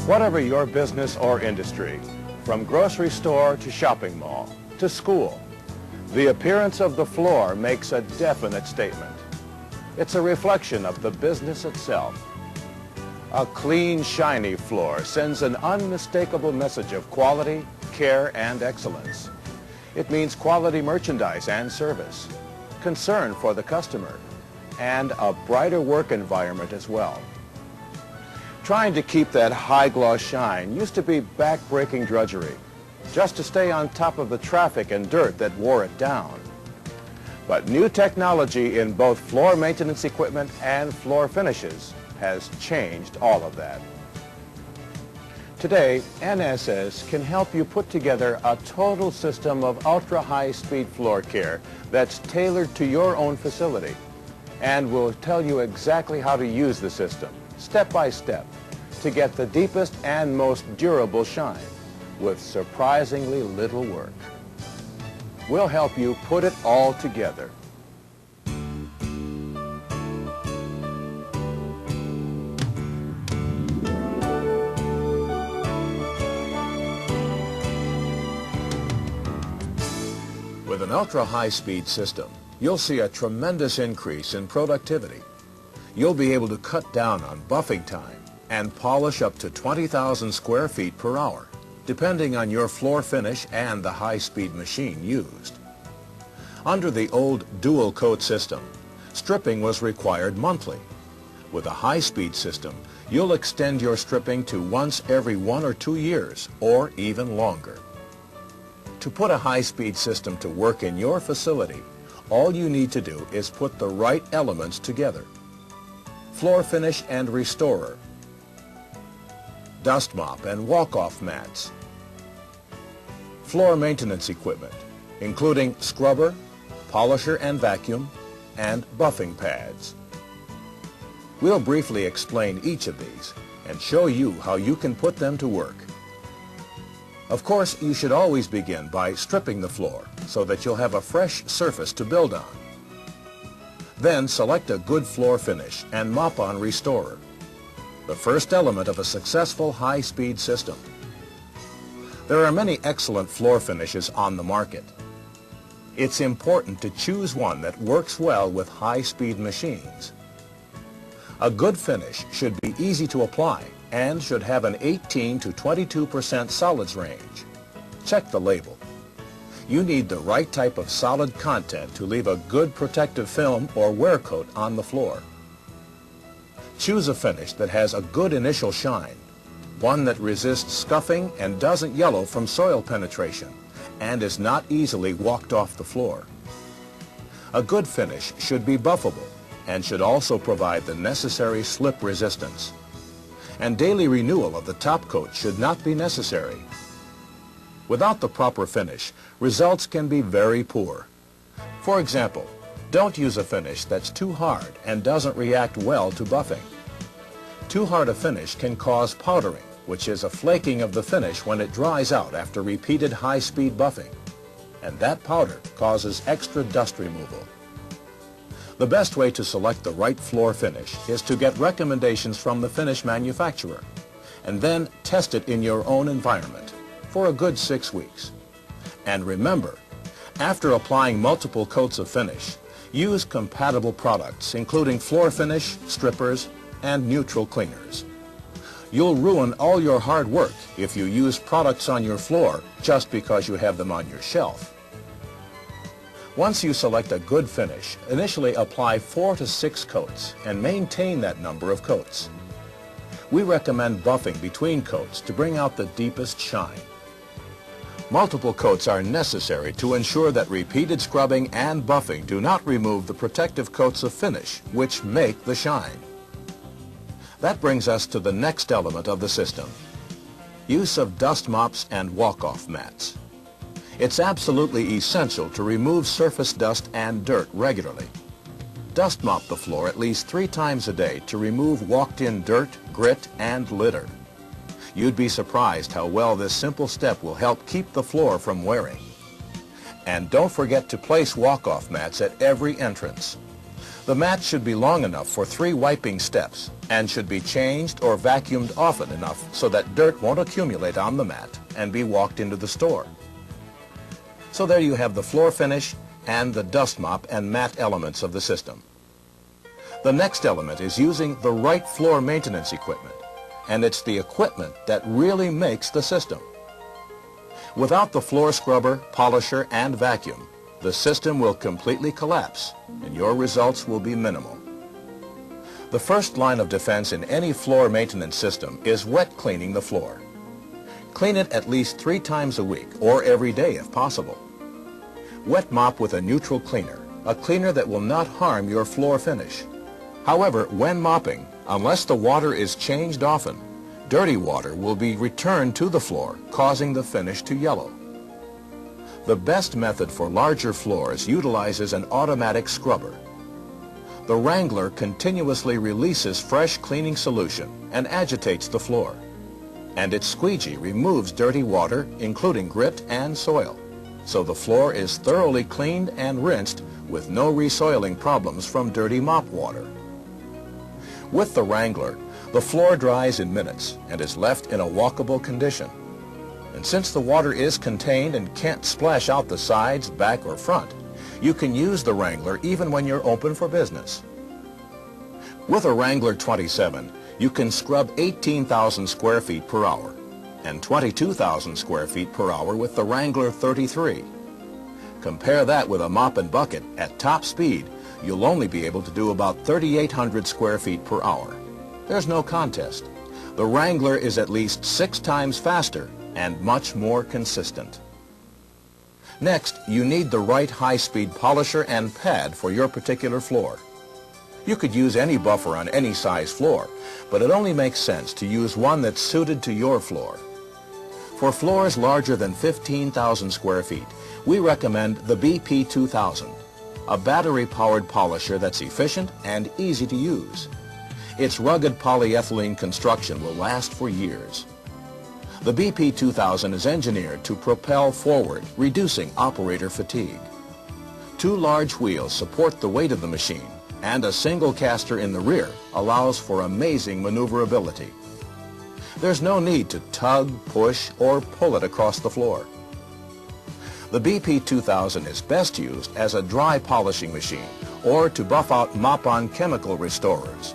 Whatever your business or industry, from grocery store to shopping mall to school, the appearance of the floor makes a definite statement. It's a reflection of the business itself. A clean, shiny floor sends an unmistakable message of quality, care, and excellence. It means quality merchandise and service, concern for the customer, and a brighter work environment as well. Trying to keep that high-gloss shine used to be back-breaking drudgery, just to stay on top of the traffic and dirt that wore it down. But new technology in both floor maintenance equipment and floor finishes has changed all of that. Today, NSS can help you put together a total system of ultra-high-speed floor care that's tailored to your own facility, and will tell you exactly how to use the system, step by step, to get the deepest and most durable shine with surprisingly little work. We'll help you put it all together. With an ultra-high-speed system, you'll see a tremendous increase in productivity. You'll be able to cut down on buffing time and polish up to 20,000 square feet per hour, depending on your floor finish and the high-speed machine used. Under the old dual coat system, stripping was required monthly. With a high-speed system, you'll extend your stripping to once every 1 or 2 years, or even longer. To put a high-speed system to work in your facility, all you need to do is put the right elements together. Floor finish and restorer, dust mop and walk-off mats, floor maintenance equipment, including scrubber, polisher and vacuum, and buffing pads. We'll briefly explain each of these and show you how you can put them to work. Of course, you should always begin by stripping the floor so that you'll have a fresh surface to build on. Then select a good floor finish and mop on restorer, the first element of a successful high-speed system. There are many excellent floor finishes on the market. It's important to choose one that works well with high-speed machines. A good finish should be easy to apply and should have an 18 to 22% solids range. Check the label. You need the right type of solid content to leave a good protective film or wear coat on the floor. Choose a finish that has a good initial shine, one that resists scuffing and doesn't yellow from soil penetration, and is not easily walked off the floor. A good finish should be buffable and should also provide the necessary slip resistance. And daily renewal of the top coat should not be necessary. Without the proper finish, results can be very poor. For example, don't use a finish that's too hard and doesn't react well to buffing. Too hard a finish can cause powdering, which is a flaking of the finish when it dries out after repeated high-speed buffing. And that powder causes extra dust removal. The best way to select the right floor finish is to get recommendations from the finish manufacturer and then test it in your own environment for a good 6 weeks. And remember, after applying multiple coats of finish, use compatible products including floor finish, strippers, and neutral cleaners. You'll ruin all your hard work if you use products on your floor just because you have them on your shelf. Once you select a good finish, initially apply 4 to 6 coats and maintain that number of coats. We recommend buffing between coats to bring out the deepest shine. Multiple coats are necessary to ensure that repeated scrubbing and buffing do not remove the protective coats of finish, which make the shine. That brings us to the next element of the system: use of dust mops and walk-off mats. It's absolutely essential to remove surface dust and dirt regularly. Dust mop the floor at least 3 times a day to remove walked-in dirt, grit, and litter. You'd be surprised how well this simple step will help keep the floor from wearing. And don't forget to place walk-off mats at every entrance. The mat should be long enough for 3 wiping steps and should be changed or vacuumed often enough so that dirt won't accumulate on the mat and be walked into the store. So there you have the floor finish and the dust mop and mat elements of the system. The next element is using the right floor maintenance equipment, and it's the equipment that really makes the system. Without the floor scrubber, polisher, and vacuum, the system will completely collapse, and your results will be minimal. The first line of defense in any floor maintenance system is wet cleaning the floor. Clean it at least 3 times a week, or every day if possible. Wet mop with a neutral cleaner, a cleaner that will not harm your floor finish. However, when mopping, unless the water is changed often, dirty water will be returned to the floor, causing the finish to yellow. The best method for larger floors utilizes an automatic scrubber. The Wrangler continuously releases fresh cleaning solution and agitates the floor. And its squeegee removes dirty water, including grit and soil. So the floor is thoroughly cleaned and rinsed with no resoiling problems from dirty mop water. With the Wrangler, the floor dries in minutes and is left in a walkable condition. And since the water is contained and can't splash out the sides, back, or front, you can use the Wrangler even when you're open for business. With a Wrangler 27, you can scrub 18,000 square feet per hour and 22,000 square feet per hour with the Wrangler 33. Compare that with a mop and bucket at top speed, you'll only be able to do about 3,800 square feet per hour. There's no contest. The Wrangler is at least 6 times faster and much more consistent. Next, you need the right high-speed polisher and pad for your particular floor. You could use any buffer on any size floor, but it only makes sense to use one that's suited to your floor. For floors larger than 15,000 square feet, we recommend the BP 2000, a battery-powered polisher that's efficient and easy to use. Its rugged polyethylene construction will last for years. The BP 2000 is engineered to propel forward, reducing operator fatigue. 2 large wheels support the weight of the machine, and a single caster in the rear allows for amazing maneuverability. There's no need to tug, push, or pull it across the floor. The BP 2000 is best used as a dry polishing machine or to buff out mop-on chemical restorers.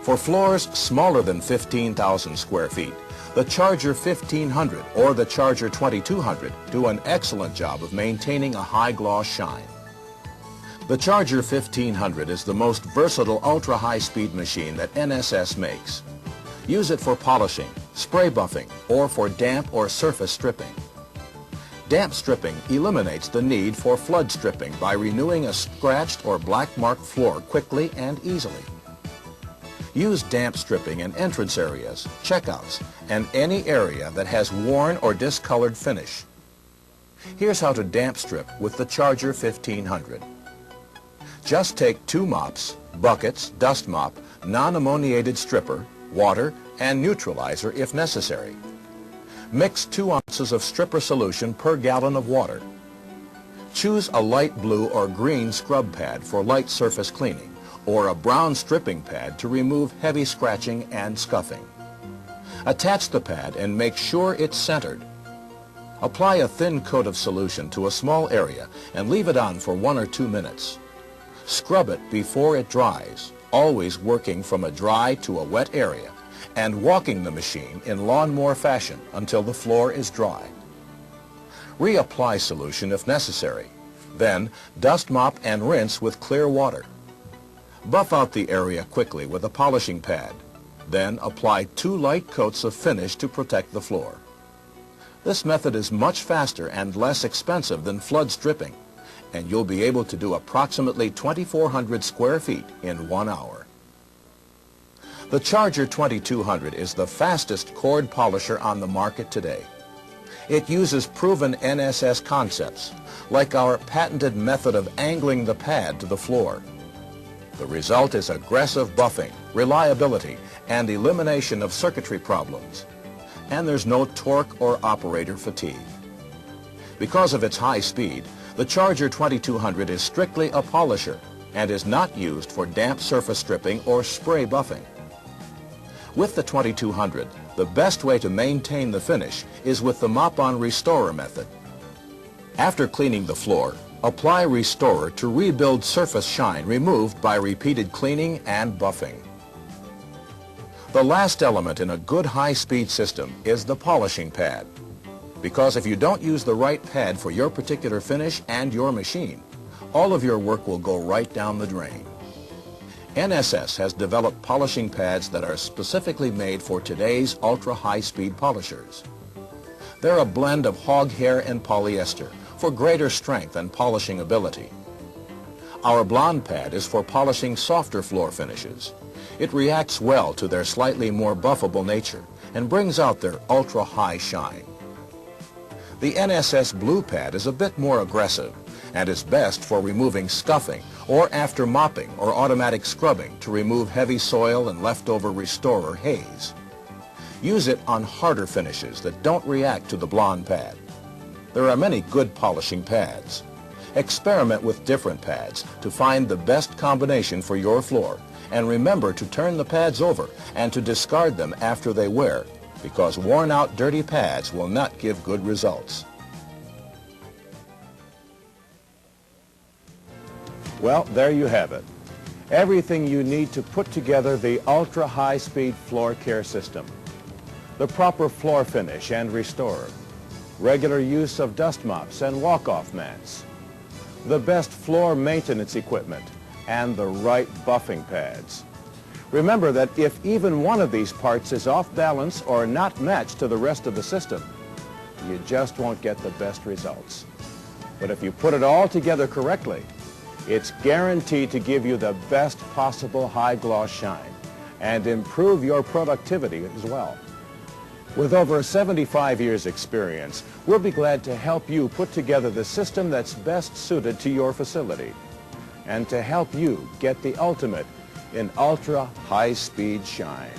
For floors smaller than 15,000 square feet, the Charger1500 or the Charger2200 do an excellent job of maintaining a high gloss shine. The Charger1500 is the most versatile ultra-high-speed machine that NSS makes. Use it for polishing, spray buffing, or for damp or surface stripping. Damp stripping eliminates the need for flood stripping by renewing a scratched or black-marked floor quickly and easily. Use damp stripping in entrance areas, checkouts, and any area that has worn or discolored finish. Here's how to damp strip with the Charger1500. Just take 2 mops, buckets, dust mop, non-ammoniated stripper, water, and neutralizer if necessary. Mix 2 ounces of stripper solution per gallon of water. Choose a light blue or green scrub pad for light surface cleaning, or a brown stripping pad to remove heavy scratching and scuffing. Attach the pad and make sure it's centered. Apply a thin coat of solution to a small area and leave it on for 1 or 2 minutes. Scrub it before it dries, always working from a dry to a wet area, and walking the machine in lawnmower fashion until the floor is dry. Reapply solution if necessary. Then dust mop and rinse with clear water. Buff out the area quickly with a polishing pad. Then apply 2 light coats of finish to protect the floor. This method is much faster and less expensive than flood stripping, and you'll be able to do approximately 2,400 square feet in 1 hour. The Charger2200 is the fastest cord polisher on the market today. It uses proven NSS concepts, like our patented method of angling the pad to the floor. The result is aggressive buffing, reliability, and elimination of circuitry problems. And there's no torque or operator fatigue. Because of its high speed, the Charger2200 is strictly a polisher, and is not used for damp surface stripping or spray buffing. With the 2200, the best way to maintain the finish is with the mop-on restorer method. After cleaning the floor, apply restorer to rebuild surface shine removed by repeated cleaning and buffing. The last element in a good high-speed system is the polishing pad, because if you don't use the right pad for your particular finish and your machine, all of your work will go right down the drain. NSS has developed polishing pads that are specifically made for today's ultra-high-speed polishers. They're a blend of hog hair and polyester for greater strength and polishing ability. Our blonde pad is for polishing softer floor finishes. It reacts well to their slightly more buffable nature and brings out their ultra-high shine. The NSS blue pad is a bit more aggressive and is best for removing scuffing or after mopping or automatic scrubbing to remove heavy soil and leftover restorer haze. Use it on harder finishes that don't react to the blonde pad. There are many good polishing pads. Experiment with different pads to find the best combination for your floor, and remember to turn the pads over and to discard them after they wear, because worn-out dirty pads will not give good results. Well, there you have it. Everything you need to put together the ultra-high-speed floor care system. The proper floor finish and restorer. Regular use of dust mops and walk-off mats. The best floor maintenance equipment and the right buffing pads. Remember that if even one of these parts is off balance or not matched to the rest of the system, you just won't get the best results. But if you put it all together correctly, it's guaranteed to give you the best possible high gloss shine and improve your productivity as well. With over 75 years experience, we'll be glad to help you put together the system that's best suited to your facility and to help you get the ultimate in ultra high speed shine.